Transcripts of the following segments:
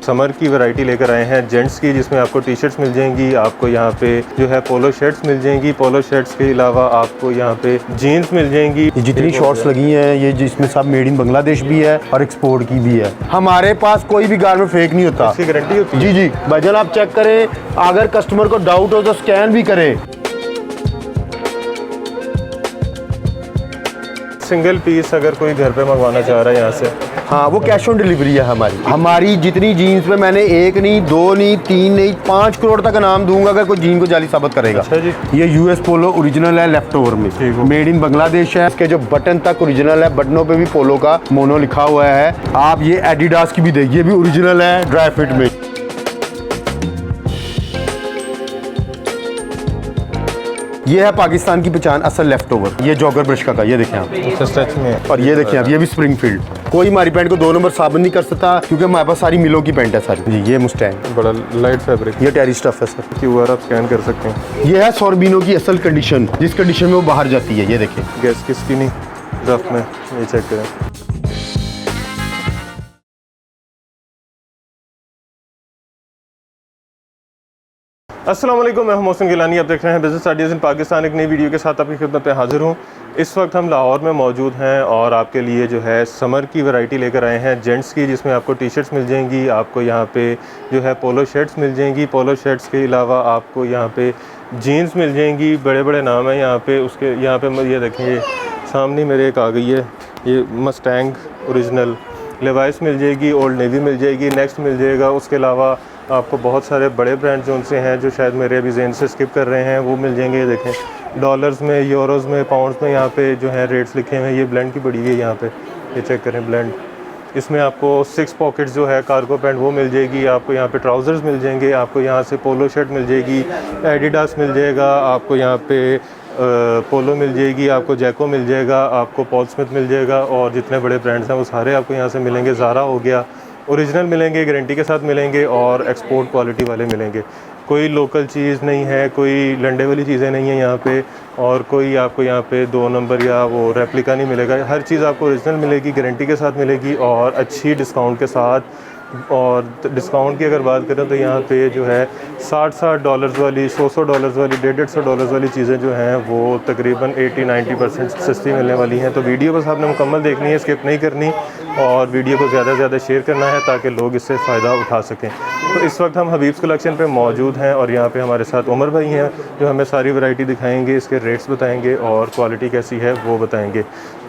Summer की variety लेकर आए हैं जेंट्स की, जिसमें आपको टी शर्ट्स मिल जाएंगी, आपको यहाँ पे जो है पोलो शर्ट्स मिल जाएंगी, पोलो शर्ट्स के अलावा आपको यहाँ पे जीन्स मिल जाएंगी। ये जितनी शॉर्ट्स लगी हैं ये जिसमें सब मेड इन बांग्लादेश भी है और एक्सपोर्ट की भी है। हमारे पास कोई भी गारमेंट फेक नहीं होता, इसकी गारंटी होती है। जी जी भाईजान, आप चेक करें, अगर कस्टमर को डाउट हो तो स्कैन भी करें। सिंगल पीस अगर कोई घर पे मंगवाना चाह रहा है यहाँ से, हाँ वो कैश ऑन डिलीवरी है हमारी जितनी जीन्स पे मैंने 1 नहीं 2 नहीं 3 नहीं 5 करोड़ तक इनाम दूंगा अगर कोई जीन को जाली साबित करेगा। अच्छा जी। ये यूएस पोलो ओरिजिनल है, लेफ्ट ओवर में मेड इन बांग्लादेश है। इसके जो बटन तक ओरिजिनल है, बटनों पे भी पोलो का मोनो लिखा हुआ है। आप ये एडिडास की भी देखिए, भी ओरिजिनल है ड्राई फिट में। ये है पाकिस्तान की पहचान असल लेफ्ट ओवर। ये जॉगर ब्रश का ये देखें आप, स्ट्रेच में। और ये देखें आप, ये भी स्प्रिंगफील्ड। कोई हमारी पैंट को 2 नंबर साबित नहीं कर सकता क्योंकि हमारे पास सारी मिलों की पैंट है सारी। जी ये मुस्टैंग बड़ा लाइट फैब्रिक, ये टेरी स्टफ है सर। QR आप स्कैन कर सकते हैं। ये है सॉर्बिनो की असल कंडीशन, जिस कंडीशन में वो बाहर जाती है। ये देखें गैस किसकी नहीं रफ में, ये चेक करें। अस्सलाम वालेकुम, मैं मोहसिन गिलानी। आप देख रहे हैं बिज़नेस आइडियाज़ इन पाकिस्तान। एक नई वीडियो के साथ आपकी खिदमत पे हाजिर हूँ। इस वक्त हम लाहौर में मौजूद हैं और आपके लिए जो है समर की वैरायटी लेकर आए हैं जेंट्स की, जिसमें आपको टी शर्ट्स मिल जाएंगी, आपको यहाँ पे जो है पोलो शर्ट्स मिल जाएंगी, पोलो शर्ट्स के अलावा आपको यहाँ पे जीन्स मिल जाएंगी। बड़े बड़े नाम हैं यहाँ पे। उसके यहाँ पे ये देखें, ये सामने मेरे एक आ गई है, ये मस्टैंग ओरिजिनल। लेवाइस मिल जाएगी, ओल्ड नेवी मिल जाएगी, नेक्स्ट मिल जाएगा। उसके अलावा आपको बहुत सारे बड़े ब्रांड जो उनसे हैं, जो शायद मेरे अभी ज़हन से स्किप कर रहे हैं, वो मिल जाएंगे। ये देखें डॉलर्स में, यूरोज़ में, पाउंड्स में यहाँ पे जो है रेट्स लिखे हुए हैं। ये ब्लेंड की पड़ी हुई है यहाँ पे, ये चेक करें ब्लेंड। इसमें आपको 6 पॉकेट्स जो है कार्गो पैंट वो मिल जाएगी। आपको यहाँ पे ट्राउज़र्स मिल जाएंगे, आपको यहाँ से पोलो शर्ट मिल जाएगी, एडिडास मिल जाएगा, आपको यहाँ पे पोलो मिल जाएगी, आपको जैको मिल जाएगा, आपको पॉल स्मिथ मिल जाएगा, और जितने बड़े ब्रांड्स हैं वो सारे आपको यहाँ से मिलेंगे। ज़ारा हो गया, ओरिजिनल मिलेंगे, गारंटी के साथ मिलेंगे, और एक्सपोर्ट क्वालिटी वाले मिलेंगे। कोई लोकल चीज़ नहीं है, कोई लंडे वाली चीज़ें नहीं है यहाँ पे, और कोई आपको यहाँ पे 2 नंबर या वो रेप्लिका नहीं मिलेगा। हर चीज़ आपको ओरिजिनल मिलेगी, गारंटी के साथ मिलेगी, और अच्छी डिस्काउंट के साथ। और डिस्काउंट की अगर बात करें तो यहाँ पे जो है $60 वाली, $100 वाली, $150 वाली चीज़ें जो हैं वो तकरीबन 80-90% सस्ती मिलने वाली हैं। तो वीडियो बस आपने मुकम्मल देखनी है, स्किप नहीं करनी, और वीडियो को ज़्यादा से ज़्यादा शेयर करना है ताकि लोग इससे फ़ायदा उठा सकें। तो इस वक्त हम हबीब्स कलेक्शन पे मौजूद हैं और यहाँ पे हमारे साथ उमर भाई हैं, जो हमें सारी वैरायटी दिखाएंगे, इसके रेट्स बताएंगे और क्वालिटी कैसी है वो बताएंगे।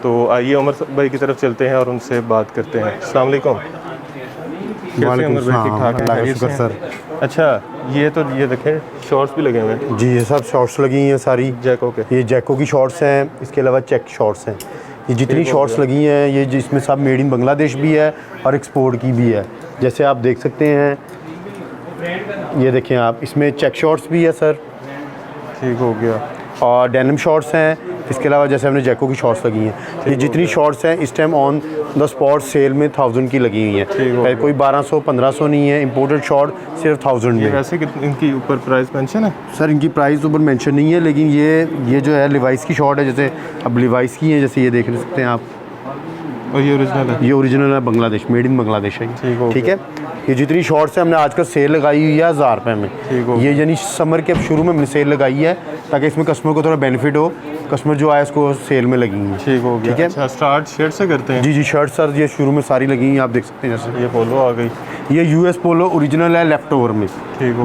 तो आइए उमर भाई की तरफ चलते हैं और उनसे बात करते हैं। अस्सलाम वालेकुम। सर। अच्छा, ये तो ये देखें शॉर्ट्स भी लगे हुए हैं। जी ये सब शॉर्ट्स लगी हैं सारी जैको के। ये जैको की शॉर्ट्स हैं, इसके अलावा चेक शॉर्ट्स हैं। ये जितनी शॉर्ट्स लगी हैं ये जिसमें सब मेड इन बांग्लादेश भी है और एक्सपोर्ट की भी है। जैसे आप देख सकते हैं, ये देखें आप, इसमें चेक शॉर्ट्स भी है सर। ठीक हो गया। और डेनिम शॉर्ट्स हैं। इसके अलावा जैसे हमने जैको की शॉर्ट्स लगी हैं, ये जितनी शॉर्ट्स हैं इस time on the spot sale में 1000 की लगी हुई हैं। कोई 1200-1500 नहीं है। इंपोर्टेड शॉर्ट सिर्फ 1000 में। वैसे इनकी ऊपर प्राइस मेंशन है सर? इनकी प्राइस ऊपर मेंशन नहीं है, लेकिन ये जो है लिवाइस की शॉर्ट है। जैसे अब लिवाइस की है, जैसे ये देख सकते हैं आप, और ये ओरिजिनल है। ये ओरिजिनल है, बांग्लादेश, मेड इन बांग्लादेश है। ठीक है। ये जितनी शॉर्ट्स है हमने आजकल सेल लगाई हुई है 1000 रुपये में। ये यानी समर के अब शुरू में हमने सेल लगाई है ताकि इसमें कस्टमर को थोड़ा बेनिफिट हो। कस्टमर जो आए उसको सेल में लगी है। ठीक हो गया। ठीक है। अच्छा, स्टार्ट शर्ट से करते हैं। जी जी शर्ट सर, ये शुरू में सारी लगी हैं, आप देख सकते हैं। जैसे ये पोलो आ गई, ये यूएस पोलो ओरिजिनल है, लेफ्ट ओवर में,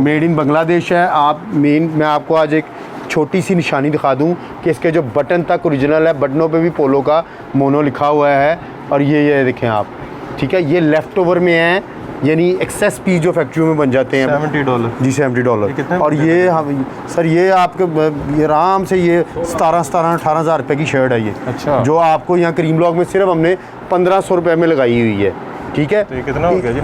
मेड इन बांग्लादेश है। मैं आपको आज एक छोटी सी निशानी दिखा दूं कि इसके जो बटन तक ओरिजिनल है, बटनों पे भी पोलो का मोनो लिखा हुआ है। और ये देखें आप, ठीक है। ये लेफ्ट ओवर में है, यानी एक्सेस पीस जो फैक्ट्री में बन जाते हैं। $70 जी $70। और ये हम सर, ये आपके ये आराम से ये 17-18 हज़ार रुपये की शर्ट है ये। अच्छा। जो आपको यहाँ करीम ब्लॉक में सिर्फ हमने 1500 रुपये में लगाई हुई है। ठीक है। तो ये कितना हो गया जी?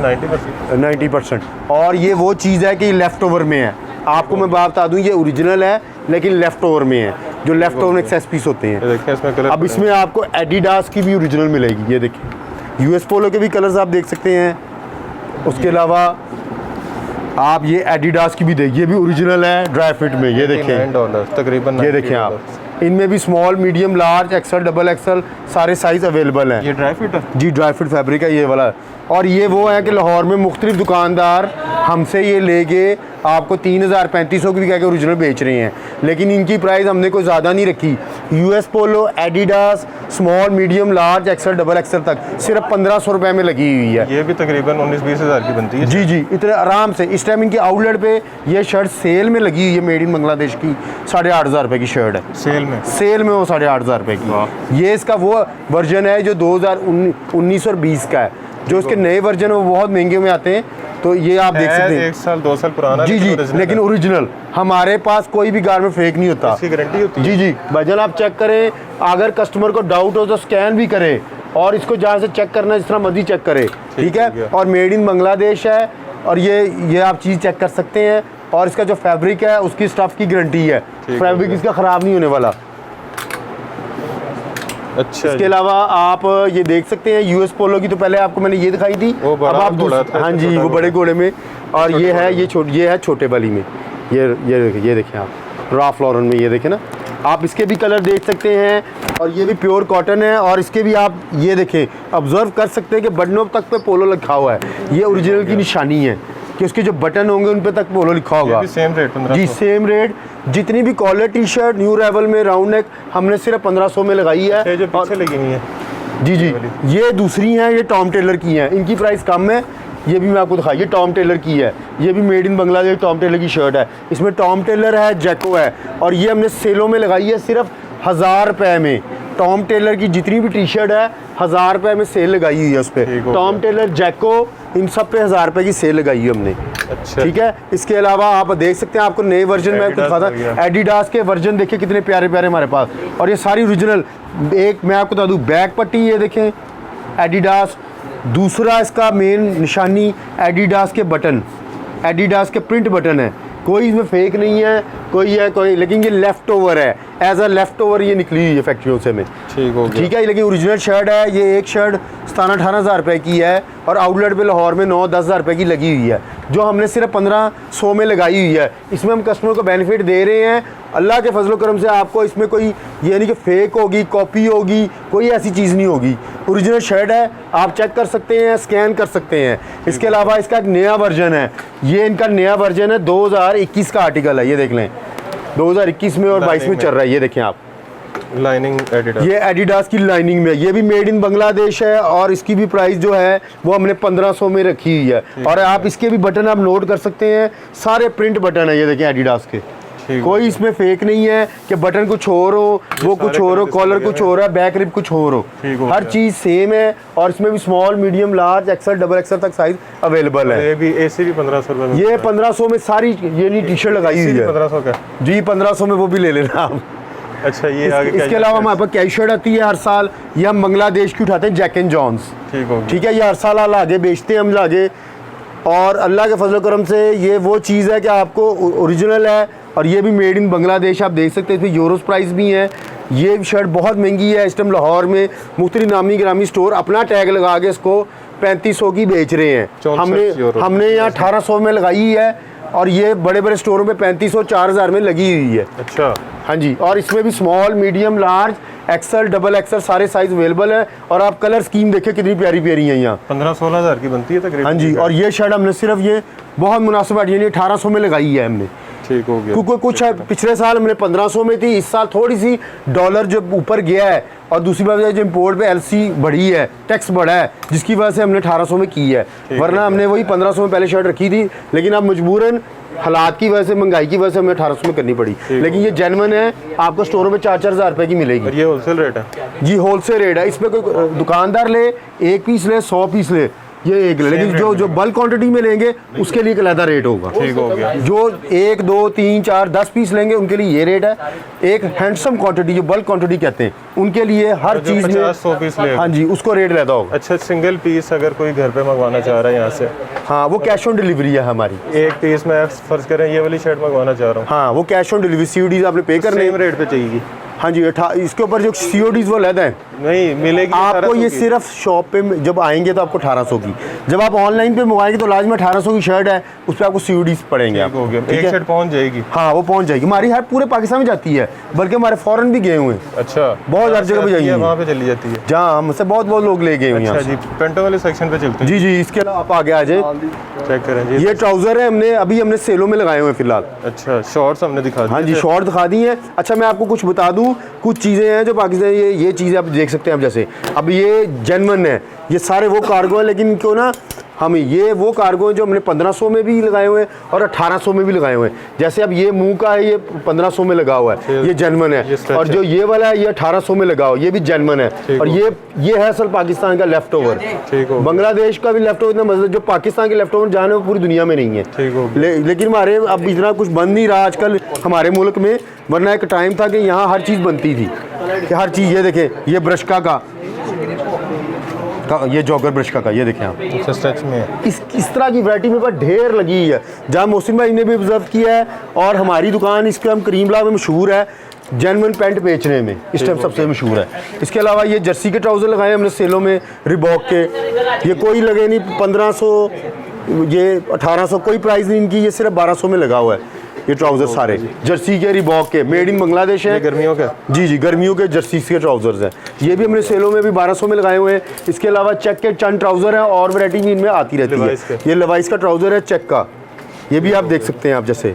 90%। और ये वो चीज़ है कि लेफ़्ट ओवर में है। आपको मैं बात बता दूं, ये ओरिजिनल है लेकिन लेफ़्ट ओवर में है, जो लेफ़्ट ओवर में एक्सेस पीस होते हैं। अब इसमें आपको एडिडास की भी ओरिजिनल मिलेगी। ये देखिए, यूएस पोलो के भी कलर्स आप देख सकते हैं। उसके अलावा आप ये एडिडास की भी देखिए, ये भी ओरिजिनल है ड्राई फिट में। ये देखें $9 तकरीबन। ये देखें आप, इनमें भी small, medium, large, XL, double XL सारे साइज अवेलेबल हैं। ये ड्राई फिट है जी, ड्राई फिट फैब्रिक है ये वाला। और ये वो है कि लाहौर में मुख्तलिफ दुकानदार हमसे ये लेके आपको 3000-3500 की भी कह के ओरिजिनल बेच रहे हैं, लेकिन इनकी प्राइस हमने कोई ज़्यादा नहीं रखी। US Polo, Adidas, small, medium, large, XL, double XL तक सिर्फ 1500 रुपये में लगी हुई है। ये भी तकरीबन 19-20 हज़ार की बनती है। जी जी, इतने आराम से। इस टाइम इनकी आउटलेट पे ये शर्ट सेल में लगी हुई है, मेड इन बांग्लादेश की 8500 रुपये की शर्ट है सेल में वो 8500 रुपये की। ये इसका वो वर्जन है जो 2019 और 20 का है। जो इसके नए वर्जन है वो बहुत महंगे में आते हैं, तो ये आप देख सकते हैं 1 साल 2 साल पुराना। जी जी, लेकिन ओरिजिनल। हमारे पास कोई भी गारमेंट फेक नहीं होता, इसकी गारंटी होती है। जी जी, भाईजान आप चेक करें, अगर कस्टमर को डाउट हो तो स्कैन भी करें और इसको जहाँ से चेक करना है जिस तरह मर्जी चेक करें, ठीक है। और मेड इन बांग्लादेश है, और ये आप चीज़ चेक कर सकते हैं। और इसका जो फैब्रिक है उसकी स्टफ की गारंटी है, फैब्रिक इसका ख़राब नहीं होने वाला। अच्छा, इसके अलावा आप ये देख सकते हैं यूएस पोलो की, तो पहले आपको मैंने ये दिखाई थी, अब आप हाँ जी वो बड़े घोड़े में। और ये है ये है छोटे वाली में। ये देखें आप, राफ लॉरेन में, ये देखें ना आप, इसके भी कलर देख सकते हैं। और ये भी प्योर कॉटन है, और इसके भी आप ये देखें, ऑब्जर्व कर सकते हैं कि बटनों तक पे पोलो लिखा हुआ है। ये ओरिजिनल की निशानी है कि उसके जो बटन होंगे उन पे तक पोलो लिखा होगा। सेम रेट 1500 जी, सेम रेट। जितनी भी collar T shirt new arrival में राउंड नेक हमने सिर्फ 1500 में लगाई है। जो पीछे लगी हुई है जी जी, ये दूसरी हैं, ये टॉम टेलर की हैं, इनकी प्राइस कम है। ये भी मैं आपको दिखाई, ये टॉम टेलर की है, ये भी made in Bangladesh Tom Tailor की शर्ट है। इसमें टॉम टेलर है, जैको है, और ये हमने सेलों में लगाई है सिर्फ 1000 रुपये में। टॉम टेलर की जितनी भी टी शर्ट है 1000 रुपये में सेल लगाई हुई है उस पर। टॉम टेलर, जैको, इन सब पे 1000 रुपये की सेल लगाई है हमने। अच्छा, ठीक है। इसके अलावा आप देख सकते हैं, आपको नए वर्जन में कुछ खाता, एडिडास के वर्जन देखिए कितने प्यारे प्यारे हमारे पास, और ये सारी ओरिजिनल। एक मैं आपको बता दूँ, बैक पट्टी ये देखें एडिडास, दूसरा इसका मेन निशानी एडिडास के बटन, एडिडास के प्रिंट बटन है, कोई इसमें फेक नहीं है, कोई, लेकिन ये लेफ़्ट ओवर है, एज अ लेफ़्ट ओवर ये निकली हुई है फैक्ट्रियों से में। ठीक है, लेकिन ओरिजिनल शर्ट है। ये एक शर्ट 17-18 हज़ार रुपये की है, और आउटलेट पे लाहौर में 9-10 हज़ार रुपये की लगी हुई है, जो हमने सिर्फ 1500 में लगाई हुई है। इसमें हम कस्टमर को बेनिफिट दे रहे हैं। अल्लाह के फजल करम से आपको इसमें कोई ये नहीं कि फ़ेक होगी, कॉपी होगी, कोई ऐसी चीज़ नहीं होगी। ओरिजिनल शर्ट है, आप चेक कर सकते हैं, स्कैन कर सकते हैं। इसके अलावा इसका एक नया वर्जन है, ये इनका नया वर्जन है, 2021 का आर्टिकल है, ये देख लें 2021 में और 22 में चल रहा है। ये देखें आप, लाइनिंग एडिडास, ये एडिडास की लाइनिंग में, ये भी मेड इन बांग्लादेश है, और इसकी भी प्राइस जो है वो हमने 1500 में रखी हुई है। और आप इसके भी बटन आप नोट कर सकते हैं, सारे प्रिंट बटन है, ये देखें एडिडास के, कोई इसमें फेक नहीं है कि बटन कुछ और हो, वो कुछ और हो, कॉलर कुछ और है, बैक रिप कुछ और हो, हर चीज़ सेम है। और इसमें भी small, medium, large, XL, double XL तक साइज अवेलेबल है। ये भी ऐसे भी 1500 रुपये में, ये 1500 में सारी ये नहीं टी शर्ट लगाई हुई है 1500 का जी, 1500 में वो भी ले लेना आप। अच्छा, ये आगे इसके अलावा हमारे पास कैश शर्ट आती है हर साल, ये हम बांग्लादेश की उठाते हैं, जैक एंड जॉन्स। ठीक है, ये हर साल आगे बेचते हैं हम लागे, और अल्लाह के फजल करम से ये वो चीज़ है कि आपको ओरिजिनल है, और ये भी मेड इन बांग्लादेश। आप देख सकते हैं इसमें यूरोस प्राइस भी है। ये शर्ट बहुत महंगी है, इस टाइम लाहौर में मुख्तलिफ नामी गिरामी स्टोर अपना टैग लगा के इसको 3500 की बेच रहे हैं। हमने यहाँ 1800 में लगाई है, और ये बड़े बड़े स्टोरों में 3500-4000 में लगी हुई है। अच्छा, हाँ जी। और इसमें भी small, medium, large, XL, double XL सारे साइज अवेलेबल है। और आप कलर स्कीम देखिए कितनी प्यारी प्यारी है यहाँ, 15-16 हज़ार की बनती है तकरीबन। हाँ जी। और ये शर्ट हमने सिर्फ ये बहुत मुनासिब यानी 1800 में लगाई है हमने। ठीक हो गया, क्योंकि कुछ है, पिछले साल हमने 1500 में थी, इस साल थोड़ी सी डॉलर जो ऊपर गया है, और दूसरी बात जो इम्पोर्ट पे एलसी बढ़ी है, टैक्स बढ़ा है, जिसकी वजह से हमने 1800 में की है, वरना हमने वही 1500 में पहले शर्ट रखी थी, लेकिन अब मजबूरन हालात की वजह से, महंगाई की वजह से हमें 1800 में करनी पड़ी। लेकिन ये जेन्युइन है, आपको स्टोरों में 4-4 हज़ार रुपये की मिलेगी। और ये होलसेल रेट है जी, होलसेल रेट है। इसमें कोई दुकानदार ले 1 पीस ले, 100 पीस ले, ये एक, लेकिन जो बल्क क्वांटिटी में लेंगे उसके लिए एक अलग रेट होगा। ठीक हो गया। जो 1, 2, 3, 4, 10 पीस लेंगे उनके लिए ये रेट है। एक हैंडसम क्वांटिटी जो बल्क क्वांटिटी कहते हैं उनके लिए हर चीज़ में 50-100 पीस ले, हाँ जी, उसको रेट लेता होगा। अच्छा, सिंगल पीस अगर कोई घर पे मंगवाना चाह रहा है यहाँ से, हाँ, वो कैश ऑन डिलीवरी है हमारी। एक पीस में फर्ज करें ये वाली शर्ट मंगवाना चाह रहा हूँ, हाँ, वो कैश ऑन डिलीवरी, COD आपने पे करने, सेम रेट पे चाहिए। हाँ जी, इसके ऊपर जो CODs वो अलग है, नहीं मिलेगी आपको ये सिर्फ शॉप पे जब आएंगे तो आपको 1800 की, जब आप ऑनलाइन पे मंगाएंगे तो लाजमी 1800 की शर्ट है, उस पर आपको CODs पड़ेंगे। हो गया, एक शर्ट पहुंच जाएगी। हाँ वो पहुंच जाएगी, हमारी हर पूरे पाकिस्तान में जाती है, बल्कि हमारे फॉरेन भी गए हुए हैं। अच्छा, बहुत हर जगह पे जाइए, वहाँ पे चली जाती है जहाँ हमसे बहुत लोग ले गए हुए हैं। अच्छा जी, पेंटो वाले सेक्शन पे चलते हैं। जी जी, इसके अलावा आप आगे आ जाए, चेक करें जी। ये ट्राउजर है, हमने सेलों में लगाए हुए हैं फिलहाल। अच्छा, शॉर्ट्स हमने दिखा दी। हाँ जी, शॉर्ट दिखा दी है। अच्छा मैं आपको कुछ बता दूं, कुछ चीज़ें हैं जो पाकिस्तान, ये चीज़ें आप देख सकते हैं। अब जैसे अब ये जेन्युइन है, ये सारे वो कार्गो है, लेकिन क्यों ना हम ये वो कार्गो हैं जो हमने 1500 में भी लगाए हुए हैं और 1800 में भी लगाए हुए हैं। जैसे अब ये मुंह का है, ये 1500 में लगा हुआ है, ये जेन्युइन है। और जो ये वाला है ये 1800 में लगा हुआ, ये भी जेन्युइन है। और ये है असल पाकिस्तान का लेफ्ट ओवर। बांग्लादेश का भी लेफ्ट ओवर इतना मतलब जो पाकिस्तान के लेफ्ट ओवर जाने वो पूरी दुनिया में नहीं है। लेकिन हमारे अब इतना कुछ बन नहीं रहा आजकल हमारे मुल्क में, वरना एक टाइम था कि यहाँ हर चीज़ बनती थी, कि हर चीज़। ये देखें, ये ब्रशका का ये जॉगर ब्रशका का, ये देखें आप, सच में है। इस तरह की वैरायटी मेरे पास ढेर लगी है, जहाँ मोहसिन भाई ने भी ऑब्जर्व किया है। और हमारी दुकान इसके हम करीम ब्लॉक में मशहूर है जेन्युइन पैंट बेचने में, इस टाइम सबसे मशहूर है। इसके अलावा ये जर्सी के ट्राउज़र लगाए हमने सेलों में, रिबॉक के, ये कोई लगे नहीं 1500, ये 1800, कोई प्राइस नहीं इनकी, ये सिर्फ 1200 में लगा हुआ है। ये ट्राउज़र सारे जर्सी के, रिबॉक के, मेड इन बांग्लादेश है। गर्मियों का? जी गर्मियों के जर्सी के ट्राउज़र्स हैं। ये भी हमने सेलों में भी 1200 में लगाए हुए हैं। इसके अलावा चेक के चंद ट्राउज़र हैं और वैरायटी भी इनमें आती रहती है। ये लेवाइस का ट्राउज़र है चेक का, ये भी आप देख सकते हैं। आप जैसे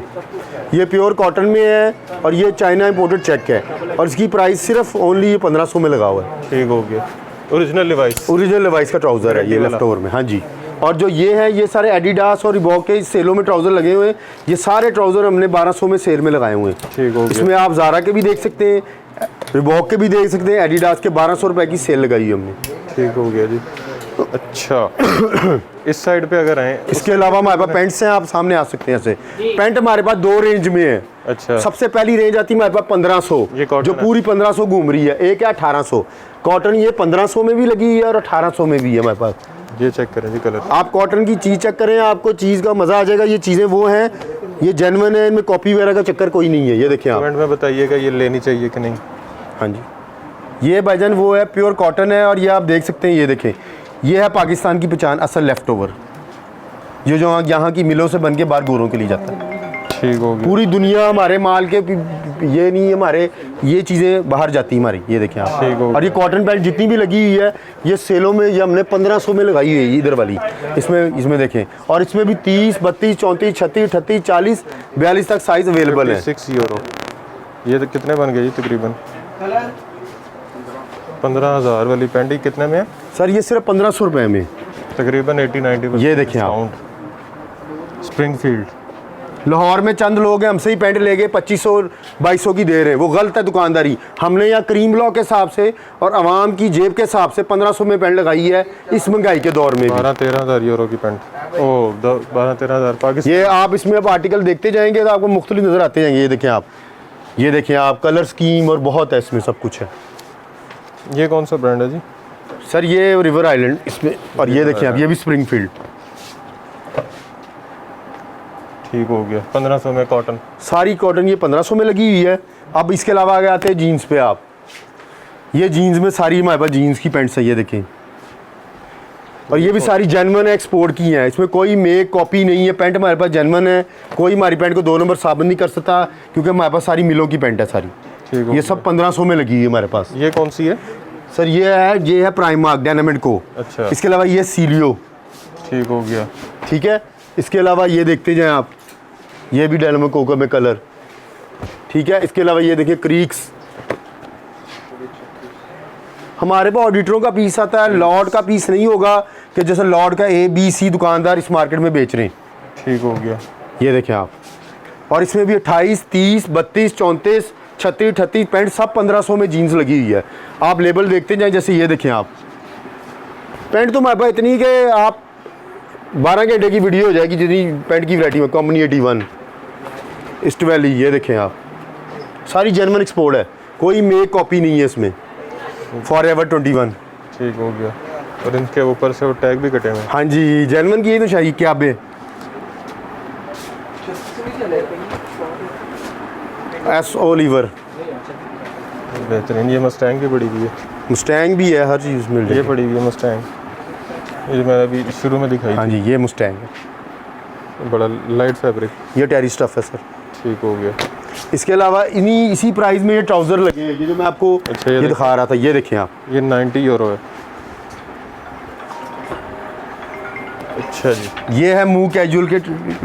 ये प्योर कॉटन में है और ये चाइना इंपोर्टेड चेक है, और इसकी प्राइस सिर्फ ओनली 1500 में लगा हुआ है। ठीक हो गया, ओरिजिनल लेवाइस का ट्राउज़र है ये लेफ्ट ओवर में। हाँ जी, और जो ये है ये सारे एडिडास और रिबॉक के सेलों में ट्राउज़र लगे हुए हैं। ये सारे ट्राउज़र हमने 1200 में सेल में लगाए हुए हैं। ठीक हो गया। इसमें आप ज़ारा के भी देख सकते हैं, रिबॉक के भी देख सकते हैं, एडिडास के 1200 रुपए की सेल लगाई है हमने। ठीक हो गया जी। अच्छा इस साइड पे अगर आए, इसके अलावा हमारे पास पेंट्स हैं, आप सामने आ सकते हैं। ऐसे पेंट हमारे पास 2 रेंज में है। अच्छा, सबसे पहली रेंज आती है हमारे पास 1500, जो पूरी 1500 घूम रही है। एक है 1800 कॉटन, ये 1500 में भी लगी है और 1800 में भी है हमारे पास। ये चेक करें जी कलर, आप कॉटन की चीज़ चेक करें, आपको चीज़ का मज़ा आ जाएगा। ये चीज़ें वो हैं, ये जेन्युइन है, इनमें कॉपी वगैरह का चक्कर कोई नहीं है। ये देखिए आप कमेंट में बताइएगा ये लेनी चाहिए कि नहीं। हाँ जी, ये भाईजान वो है, प्योर कॉटन है। और ये आप देख सकते हैं, ये देखें, ये है पाकिस्तान की पहचान, असल लेफ्ट ओवर, ये जो यहाँ की मिलों से बन के बाहर गोरों के लिए जाता है। ठीक हो गया। पूरी दुनिया हमारे माल के, ये नहीं हमारे, ये चीज़ें बाहर जाती हैं हमारी। ये देखें आप, और ये कॉटन पैंट जितनी भी लगी हुई है ये सेलों में, ये हमने 1500 में लगाई हुई है इधर वाली। इसमें देखें, और इसमें भी 30, 32, 34, 36, 38, 40, 42 तक साइज़ अवेलेबल है। 6 यूरो। ये तो कितने बन गए जी तकरीबन? 15,000 वाली पैंट कितने में है सर? ये सिर्फ 1500 रुपये में तकरीबन 80-90। ये देखें आप, स्प्रिंगफील्ड लाहौर में चंद लोग हैं हमसे ही पैंट ले गए 2500-2200 की दे रहे हैं, वो गलत है दुकानदारी। हमने यहाँ करीम लॉ के हिसाब से और आवाम की जेब के हिसाब से 1500 में पैंट लगाई है इस महंगाई के दौर में। 12-13,000 यूरो की पैंट, ओह 12-13,000 पाकिस्तान। ये आप इसमें अब आर्टिकल देखते जाएंगे तो आपको मुख्तलिफ नज़र आते जाएंगे। ये देखें आप, कलर स्कीम और बहुत है इसमें, सब कुछ है। ये कौन सा ब्रांड है जी? सर ये रिवर आइलैंड इसमें, और ये देखिए आप, ये भी स्प्रिंगफील्ड। ठीक हो गया, 1500 में कॉटन, सारी कॉटन ये 1500 में लगी हुई है। अब इसके अलावा आगे आते हैं जीन्स पे। आप ये जीन्स में सारी हमारे पास जीन्स की पैंट्स है, ये देखें, और ये भी सारी जेन्युइन एक्सपोर्ट की हैं, इसमें कोई मेक कॉपी नहीं है। पैंट हमारे पास जेन्युइन है, कोई हमारी पैंट को 2 नंबर साबित नहीं कर सकता, क्योंकि हमारे पास सारी मिलों की पैंट है सारी। ये सब 1500 में लगी है हमारे पास। ये कौन सी है सर? ये है प्राइमार्क डायनामिक को। अच्छा, इसके अलावा ये सीलियो। ठीक हो गया। ठीक है, इसके अलावा ये देखते जाएं आप, ये भी डायनामिक को में कलर। ठीक है, इसके अलावा ये देखिए क्रीक्स। हमारे पास ऑडिटरों का पीस आता है, लॉट का पीस नहीं होगा कि जैसे लॉट का ABC दुकानदार इस मार्केट में बेच रहे हैं। ठीक हो गया, ये देखें आप, और इसमें भी 28, 30, 32, 34, 36, 38 पैंट सब 1500 में जीन्स लगी हुई है। आप लेबल देखते जाएं, जैसे ये देखें आप, पैंट तो हमारे पास इतनी कि आप 12 घंटे की वीडियो हो जाएगी जितनी पैंट की वैरायटी में। कंपनी 81 ईस्ट वैली, ये देखें आप, सारी जेन्युइन एक्सपोर्ट है, कोई मेक कॉपी नहीं है इसमें। फॉरएवर 21। ठीक हो गया, और इनके ऊपर से वो टैग भी कटे हुए हैं। हाँ जी, जेन्युइन की तो शाही क्या बे S. ओलिवर। बेहतरीन। ये मस्टैंग भी पड़ी हुई है, मुस्टैंग भी है, हर चीज़ मिल ये जाएगी। पड़ी हुई है मस्टैंग, ये मैंने अभी शुरू में दिखाई हाँ थी। जी, ये मुस्टैंग है, बड़ा लाइट फैब्रिक, ये टेरी स्टफ है सर। ठीक हो गया। इसके अलावा इसी प्राइस में ये ट्राउज़र लगे हैं, ये जो मैं आपको अच्छा, ये दिखा रहा था, ये देखें आप। ये 90 यूरो है। अच्छा जी, ये है मूव कैजुअल के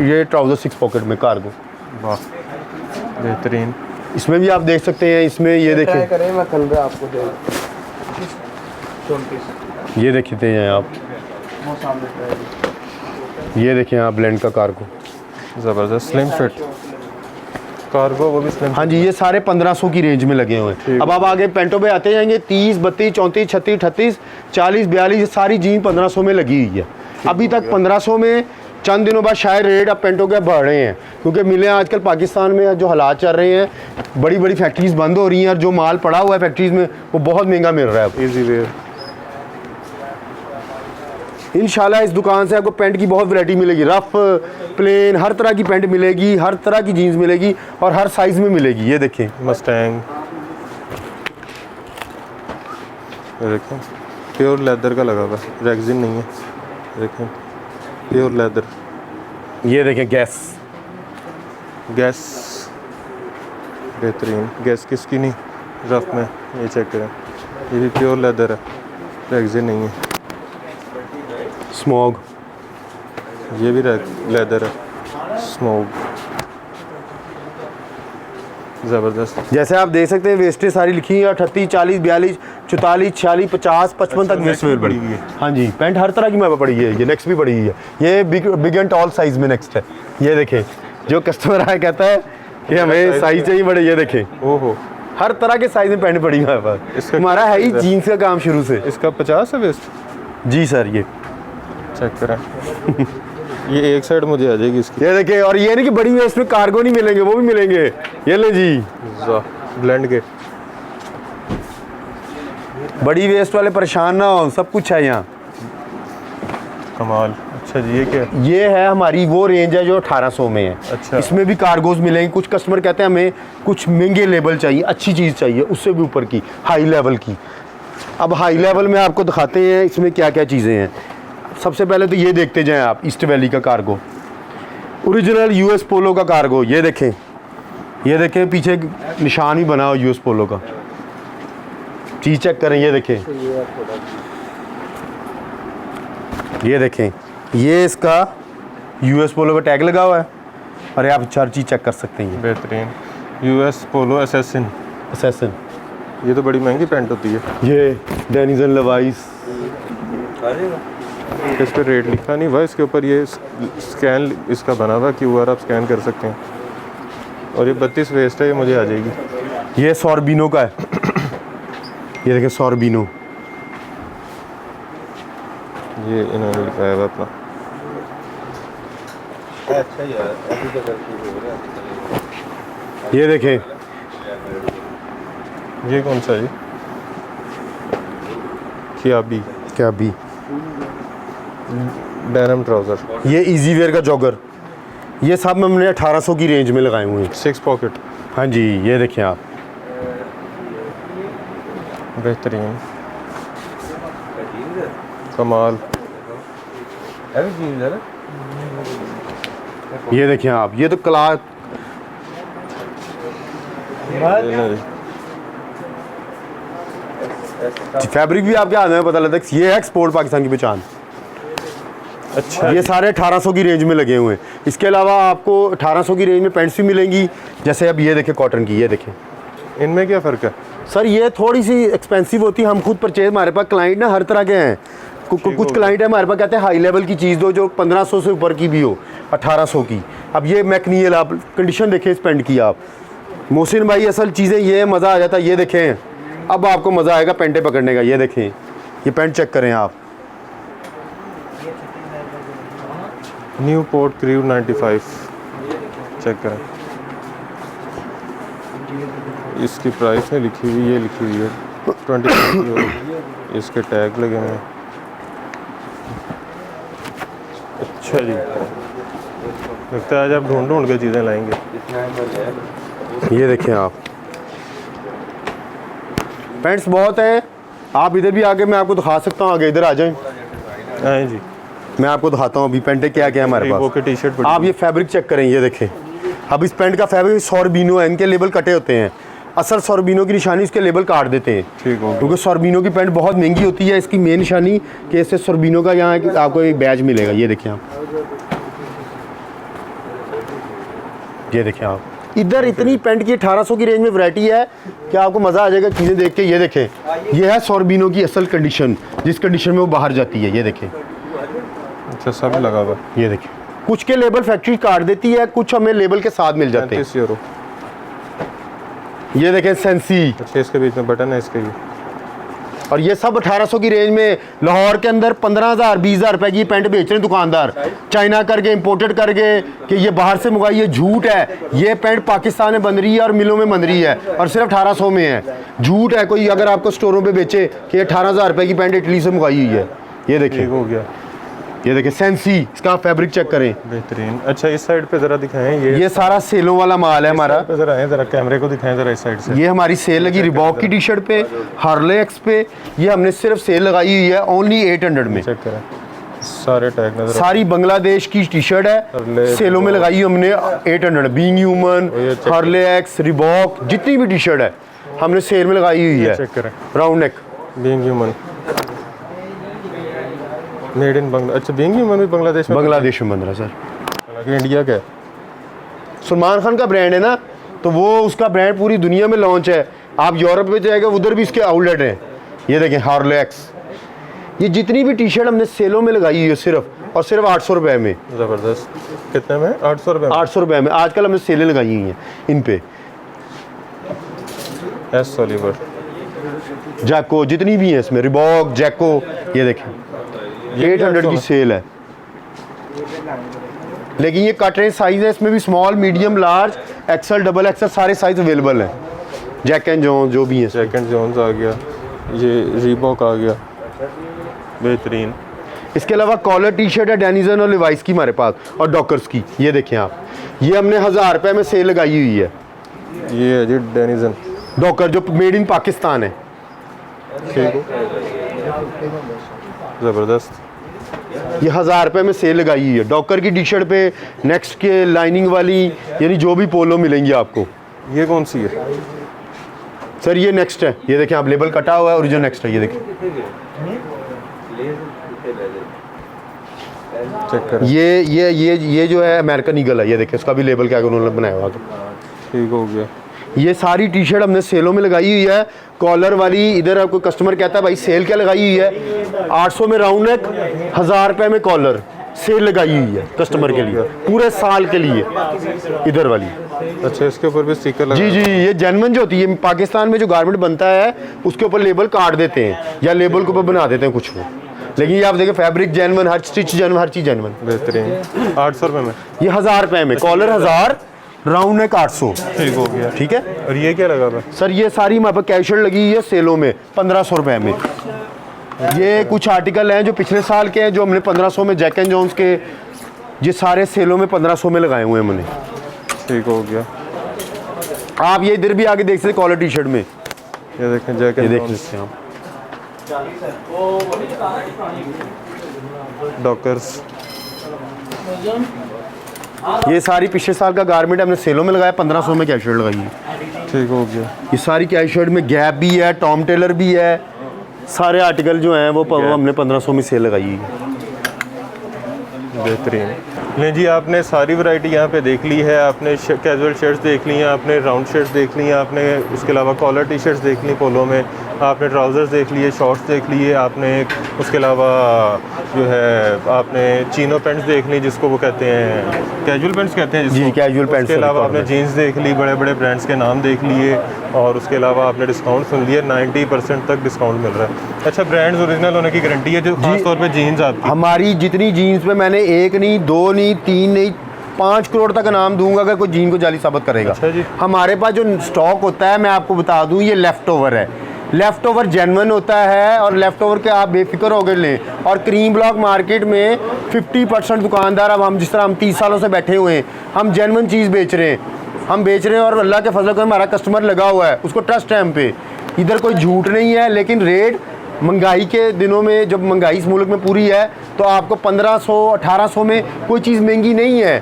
ये ट्राउज़र 6 पॉकेट में कार्गो। वाह बेहतरीन। इसमें भी आप देख सकते हैं, इसमें ये देखें, करें मैं कल पे आपको दे ये देखते हैं आप, वो सामने ट्राई। ये देखें आप ब्लेंड का कार्गो। ज़बरदस्त स्लिम फिट कार्गो, वो भी स्लिम। हाँ जी, ये सारे 1500 की रेंज में लगे हुए हैं। अब आप आगे पेंटों पे आते जाएंगे, 30, 32, 34, 36, 38, 40, 42, ये सारी जीन 1500 में लगी हुई है। अभी तक 1500 में, चंद दिनों बाद शायद रेट अब पेंटों के बढ़ रहे हैं, क्योंकि मिले आजकल पाकिस्तान में जो हालात चल रहे हैं, बड़ी बड़ी फैक्ट्रीज बंद हो रही हैं और जो माल पड़ा हुआ है फैक्ट्रीज में वो बहुत महंगा मिल रहा है अब। Easy wear. इंशाल्लाह इस दुकान से आपको पेंट की बहुत वैरायटी मिलेगी, रफ प्लेन हर तरह की पेंट मिलेगी, हर तरह की जीन्स मिलेगी और हर साइज़ में मिलेगी। ये देखें मस्टैंग, ये देखें प्योर लेदर का लगा हुआ है, रेक्सिन नहीं है, देखें प्योर लेदर। ये देखें गैस गैस बेहतरीन, गैस किसकी नहीं रफ में, ये चेक करें, ये भी प्योर लेदर है, रेक्सिन नहीं है। स्मोग, ये भी लेदर है, स्मोक। ज़बरदस्त। जैसे आप देख सकते हैं वेस्टेज सारी लिखी है 38, 40, 42, 44, 46, 50, 55 तक वेस्ट में पड़ी हुई है। हाँ जी, पैंट हर तरह की मैं पड़ी है, ये नेक्स्ट भी पड़ी हुई है, ये बिग एंड टॉल साइज में नेक्स्ट है। ये देखें, जो कस्टमर आया कहता है कि हमें साइज चाहिए बड़े, ये देखें ओहो, हर तरह के साइज में पैंट पड़ी है हमारे पास। इसका हमारा है ही क्या जीन्स का काम शुरू से। इसका 50 है वेस्ट। जी सर, ये चेक करें ये एक साइड मुझे आ जाएगी इसकी। ये देखें, और ये नहीं कि बड़ी वेस्ट में कार्गो नहीं मिलेंगे, वो भी मिलेंगे। ये ले जी, ब्लेंड के बड़ी वेस्ट वाले परेशान ना हो, सब कुछ है यहाँ। कमाल। अच्छा जी, ये क्या है? ये है हमारी वो रेंज है जो 1800 में है। अच्छा। इसमें भी कार्गोज मिलेंगे। कुछ कस्टमर कहते हैं हमें कुछ महंगे लेवल चाहिए, अच्छी चीज़ चाहिए, उससे भी ऊपर की हाई लेवल की। अब हाई लेवल में आपको दिखाते हैं इसमें क्या क्या चीज़ें हैं। सबसे पहले तो ये देखते जाएं आप, ईस्ट वैली का कार्गो, ओरिजिनल यूएस पोलो का कार्गो। ये देखें पीछे निशान भी बना हो यूएस पोलो का। चीज़ चेक करें, ये देखें, ये इसका यूएस पोलो का टैग लगा हुआ है और आप हर चीज़ चेक कर सकते हैं। बेहतरीन यूएस पोलो असैसिन। ये तो बड़ी महंगी पैंट होती है। ये डेनिसन लेवाइस, इस पर रेट लिखा नहीं हुआ, इसके ऊपर ये स्कैन इसका बना हुआ QR, आप स्कैन कर सकते हैं। और ये 32 वेस्ट है, ये मुझे आ जाएगी। ये सॉर्बिनो का है। ये देखें सॉर्बिनो, ये इन्होंने लिखाया हुआ अपना। ये देखें, ये कौन सा है? क्या भी डेनिम ट्राउज़र। ये इजी वेयर का जॉगर। ये सब हमने 1800 की रेंज में लगाए हुए हैं। 6 पॉकेट। हाँ जी, ये देखें आप, बेहतरीन, कमाल। ये देखें आप, ये तो क्लास फैब्रिक भी आपके हाथ में पता लगता है। ये है एक्सपोर्ट पाकिस्तान की पहचान। अच्छा, ये सारे 1800 की रेंज में लगे हुए हैं। इसके अलावा आपको 1800 की रेंज में पैंट्स भी मिलेंगी। जैसे अब ये देखें कॉटन की, ये देखें। इनमें क्या फ़र्क है? सर ये थोड़ी सी एक्सपेंसिव होती है, हम खुद परचेज, हमारे पास क्लाइंट ना हर तरह के हैं। कुछ क्लाइंट है हमारे पास कहते हैं हाई लेवल की चीज़ दो जो 1500 से ऊपर की भी हो, 1800 की। अब ये मैकनियल, आप कंडीशन देखें इस पेंट की आप। मोहसिन भाई असल चीज़ें ये मज़ा आ जाता है। ये देखें, अब आपको मज़ा आएगा पेंटें पकड़ने का। ये देखें, ये पेंट चेक करें आप। न्यू पोर्ट क्रू 95, चेक करें। इसकी प्राइस नहीं लिखी हुई, ये लिखी हुई है 25। इसके टैग लगे हुए हैं। अच्छा जी, लगता है आज आप ढूंढ के चीज़ें लाएंगे। ये देखें आप, पैंट्स बहुत हैं, आप इधर भी आके मैं आपको दिखा सकता हूँ, आगे इधर आ जाएं, आए जी। मैं आपको दिखाता हूँ अभी पैंटें क्या क्या है हमारे वो पास। के टी शर्ट आप ये फैब्रिक चेक करें, ये देखें। अब इस पैंट का फैब्रिक सॉर्बिनो है, इनके लेबल कटे होते हैं, असल सॉर्बिनो की निशानी इसके लेबल काट देते हैं, ठीक हो, क्योंकि सॉर्बिनो की पैंट बहुत महंगी होती है। इसकी मेन निशानी कि इससे सॉर्बिनो का यहाँ आपको एक बैज मिलेगा, ये देखें आप, ये देखें आप। इधर इतनी पैंट की 1800 की रेंज में वैरायटी है कि आपको मज़ा आ जाएगा चीज़ें देख के। ये देखें, ये है सॉर्बिनो की असल कंडीशन, जिस कंडीशन में वो बाहर जाती है, ये देखें। अच्छा, सब लगा हुआ। ये देखें, कुछ के लेबल फैक्ट्री काट देती है, कुछ हमें लेबल के साथ मिल जाते हैं। 35 यूरो। ये देखें सेंसी, अच्छा, इसके बीच में बटन है इसके भी। और ये सब 1800 की रेंज में लाहौर के अंदर 15,000 20,000 रुपए की पैंट बेच रहे हैं दुकानदार, चाइना करके इंपोर्टेड करके कि ये बाहर से मंगाई, ये झूठ है। ये पैंट पाकिस्तान में बन रही है और मिलों में बन रही है और सिर्फ 1800 में है, झूठ है। कोई अगर आपको स्टोरों पे बेचे कि 18,000 रुपए की पैंट इटली से मंगाई हुई है। ये देखिए, ठीक हो गया। ये देखिए सेंसी, इसका फैब्रिक चेक करें, बेहतरीन। अच्छा, इस साइड पे ज़रा दिखाएं। ये सारा सेलों वाला माल है हमारा। ज़रा आए, ज़रा कैमरे को दिखाएं ज़रा इस साइड से। ये हमारी सेल लगी रिबॉक की टी शर्ट पे, हार्ले एक्स पे, ये हमने सिर्फ सेल लगाई हुई है ओनली 800 में। चेक करें, सारे टैग नजर। सारी बांग्लादेश की टी शर्ट है, सेलों में लगाई हमने 800। Being human, Harley x, Reebok, जितनी भी टी शर्ट है हमने सेल में लगाई हुई है। चेक करें, round neck, being human, made in Bangla. अच्छा, बीइंग ह्यूमन भी बांग्लादेश में बन रहा है सर। हालांकि इंडिया का है। सलमान खान का ब्रांड है ना, तो वो उसका ब्रांड पूरी दुनिया में लॉन्च है। आप यूरोप में जाएगा, उधर भी इसके आउटलेट हैं। ये देखें हार्ले एक्स, ये जितनी भी टी शर्ट हमने सेलों में लगाई हुई है सिर्फ और सिर्फ 800 रुपये में। ज़बरदस्त। कितने में? 800 रुपये में। 800 रुपये में आजकल हमने सेलें लगाई हुई हैं इन पे। एस सोलिवर, जैको, जितनी भी हैं इसमें, रिबॉक, जैको, ये देखें 800 की सेल है। लेकिन ये कट रेंज साइज है, इसमें भी small, medium, large, XL, double XL सारे साइज अवेलेबल हैं। जैक एंड जोन्स जो भी है, जैक एंड जोन्स आ गया, ये रीबॉक आ गया, बेहतरीन। इसके अलावा कॉलर टी शर्ट है डेनिजन और लिवाइस की हमारे पास, और डॉकर्स की। ये देखें आप, ये हमने 1000 रुपये में सेल लगाई हुई है। ये है जी डेनिजन डॉकर, जो मेड इन पाकिस्तान है। ठीक, ज़बरदस्त। ये 1000 रुपये में सेल लगाई हुई है डॉकर की टी शर्ट पे। नेक्स्ट के लाइनिंग वाली, यानी जो भी पोलो मिलेंगी आपको। ये कौन सी है सर? ये नेक्स्ट है, ये देखें आप, लेबल कटा हुआ है, ओरिजिनल नेक्स्ट है। ये देखें, चेक करें। ये जो है अमेरिकन ईगल है। ये देखें, उसका भी लेबल क्या उन्होंने बनाया हुआ। ठीक हो गया। ये सारी टी शर्ट हमने सेलों में लगाई हुई है। कॉलर वाली, इधर आपको कस्टमर कहता है भाई सेल क्या लगाई हुई है, 800 में राउंड नेक, 1000 रुपये में कॉलर, सेल लगाई हुई है कस्टमर के लिए पूरे साल के लिए। इधर वाली, अच्छा, इसके ऊपर भी स्टिकर लगा। जी जी, ये जेन्युइन जो होती है, पाकिस्तान में जो गारमेंट बनता है उसके ऊपर लेबल काट देते हैं या लेबल के ऊपर बना देते हैं कुछ वो। लेकिन ये आप देखें, फैब्रिक जेन्युइन, हर स्टिच जेन्युइन, हर चीज़ जेन्युइन। बेहतरीन। 800 रुपये में। ये 1000 रुपये में, कॉलर 1000, राउंड नेक 800। ठीक हो गया। ठीक है। और ये क्या लगा हुआ? सर ये सारी हमारे पास कैजुअल लगी हुई है सेलों में 1500 रुपये में। ये कुछ आर्टिकल हैं जो पिछले साल के हैं, जो हमने 1500 में, जैक एंड जोन्स के, ये सारे सेलों में 1500 में लगाए हुए हैं हमने। ठीक हो गया। आप ये इधर भी आगे देख सकते कॉलर टी शर्ट में, ये देखें जैक ये एंड देख जोन्स, सकते हैं आप। डॉकर्स। ये सारी पिछले साल का गारमेंट हमने सेलों में लगाया, 1500 में कैजुअल लगाई है। ठीक हो गया। ये सारी कैजुअल में गैप भी है, टॉम टेलर भी है, सारे आर्टिकल जो हैं वो हमने 1500 में सेल लगाई है। बेहतरीन। नहीं जी, आपने सारी वैरायटी यहाँ पे देख ली है। आपने कैजुअल शर्ट्स देख ली हैं, आपने राउंड शर्ट्स देख ली हैं, आपने उसके अलावा कॉलर टी शर्ट्स देख ली पोलो में, आपने ट्राउज़र्स देख लिए, शॉर्ट्स देख लिए, आपने उसके अलावा जो है आपने चीनो पैंट्स देख ली, जिसको वो कहते हैं कैजुअल पैंट्स कहते हैं जिसको। जी, कैजुअल पैंट्स। उसके अलावा आपने जीन्स देख ली, बड़े बड़े ब्रांड्स के नाम देख लिए, और उसके अलावा आपने डिस्काउंट सुन लिए, 90% तक डिस्काउंट मिल रहा है। अच्छा, ब्रांड्स ओरिजिनल होने की गारंटी है जो खास तौर पे जीन्स आपकी? हमारी जितनी जीन्स में, मैंने 1 नहीं, 2 नहीं, 3 नहीं, 5 करोड़ तक नाम दूंगा अगर कोई जीन को जाली साबित करेगा। अच्छा जी। हमारे पास जो स्टॉक होता है, मैं आपको बता दूं, ये लेफ्ट ओवर है। लेफ़्ट ओवर जेन्युइन होता है, और लेफ़्ट ओवर के आप बेफिक्र होकर लें। और क्रीम ब्लॉक मार्केट में 50% दुकानदार, अब हम जिस तरह हम 30 सालों से बैठे हुए हैं, हम जेन्युइन चीज़ बेच रहे हैं, हम बेच रहे हैं, और अल्लाह के फजल से हमारा कस्टमर लगा हुआ है, उसको ट्रस्ट है हम पे। इधर कोई झूठ नहीं है, लेकिन रेट महंगाई के दिनों में, जब महंगाई इस मुल्क में पूरी है, तो आपको 1500-1800 में कोई चीज़ महंगी नहीं है,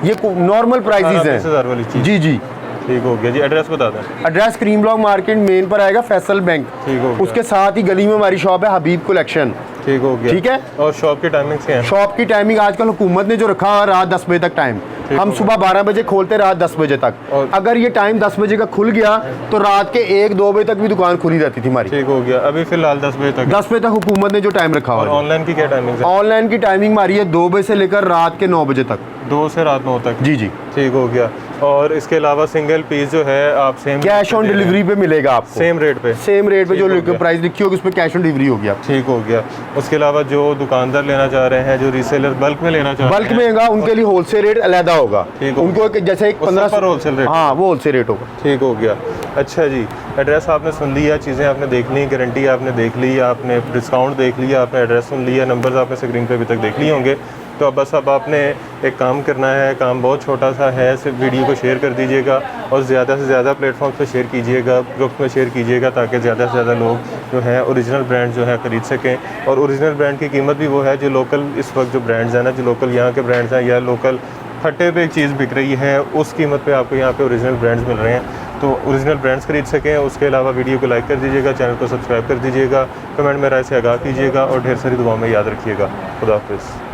ये नॉर्मल प्राइसेस हैं। 20,000 वाली चीज़। जी जी, ठीक हो गया जी। एड्रेस बता दें। Address cream block market main पर आएगा, फैसल बैंक। ठीक हो गया। उसके साथ ही गली में हमारी शॉप है हबीब कलेक्शन। ठीक हो गया। ठीक है। और शॉप की टाइमिंग क्या है? शॉप की टाइमिंग आजकल हुकूमत ने जो रखा है रात 10 बजे तक टाइम, हम सुबह 12 बजे खोलते रात 10 बजे तक। और अगर ये टाइम 10 बजे का खुल गया तो रात के 1-2 बजे तक भी दुकान खुली रहती थी हमारी। ठीक हो गया। अभी फिलहाल 10 बजे तक। 10 बजे तक हुकूमत ने जो टाइम रखा और हुआ है। ऑनलाइन की क्या टाइमिंग है? ऑनलाइन की टाइमिंग हमारी है 2 बजे से लेकर रात के 9 बजे तक। 2 से रात 9 तक। जी जी। ठीक हो गया। और इसके अलावा सिंगल पीस जो है आप सेम कैश ऑन डिलीवरी पे मिलेगा आपको, सेम रेट पे। सेम रेट पे ठीक हो जो गया। प्राइस लिखी होगी उस पर कैश ऑन डिलीवरी होगी आप। ठीक हो गया। उसके अलावा जो दुकानदार लेना चाह रहे हैं, जो रीसेलर बल्क में लेना चाह रहे बल्क हैं, में होगा उनके लिए होलसेल रेट अलग होगा। ठीक हो उनको जैसे एक 15 पर होलसेल रेट। हाँ, वो होलसेल रेट होगा। ठीक हो गया। अच्छा जी, एड्रेस आपने सुन लिया, चीज़ें आपने देख ली, गारंटी आपने देख ली, आपने डिस्काउंट देख लिया, आपने एड्रेस सुन लिया, नंबर्स आपने स्क्रीन पे अभी तक देख लिए होंगे। तो अब बस अब आपने एक काम करना है, काम बहुत छोटा सा है, सिर्फ वीडियो को शेयर कर दीजिएगा और ज़्यादा से ज़्यादा प्लेटफॉर्म पे शेयर कीजिएगा, ग्रुप में शेयर कीजिएगा, ताकि ज़्यादा से ज़्यादा लोग जो हैं ओरिजिनल ब्रांड जो है ख़रीद सकें। और ओरिजिनल ब्रांड की कीमत भी वो है जो लोकल इस वक्त जो ब्रांड्स हैं ना, जो लोकल यहाँ के ब्रांड्स हैं या लोकल फट्टे पे एक चीज़ बिक रही है, उस कीमत पे आपको यहाँ पे ओरिजिनल ब्रांड्स मिल रहे हैं। तो ओरिजिनल ब्रांड्स खरीद सकें। उसके अलावा वीडियो को लाइक कर दीजिएगा, चैनल को सब्सक्राइब कर दीजिएगा, कमेंट में राय से आगाह कीजिएगा और ढेर सारी दुआओं में याद रखिएगा। खुदा हाफिज़।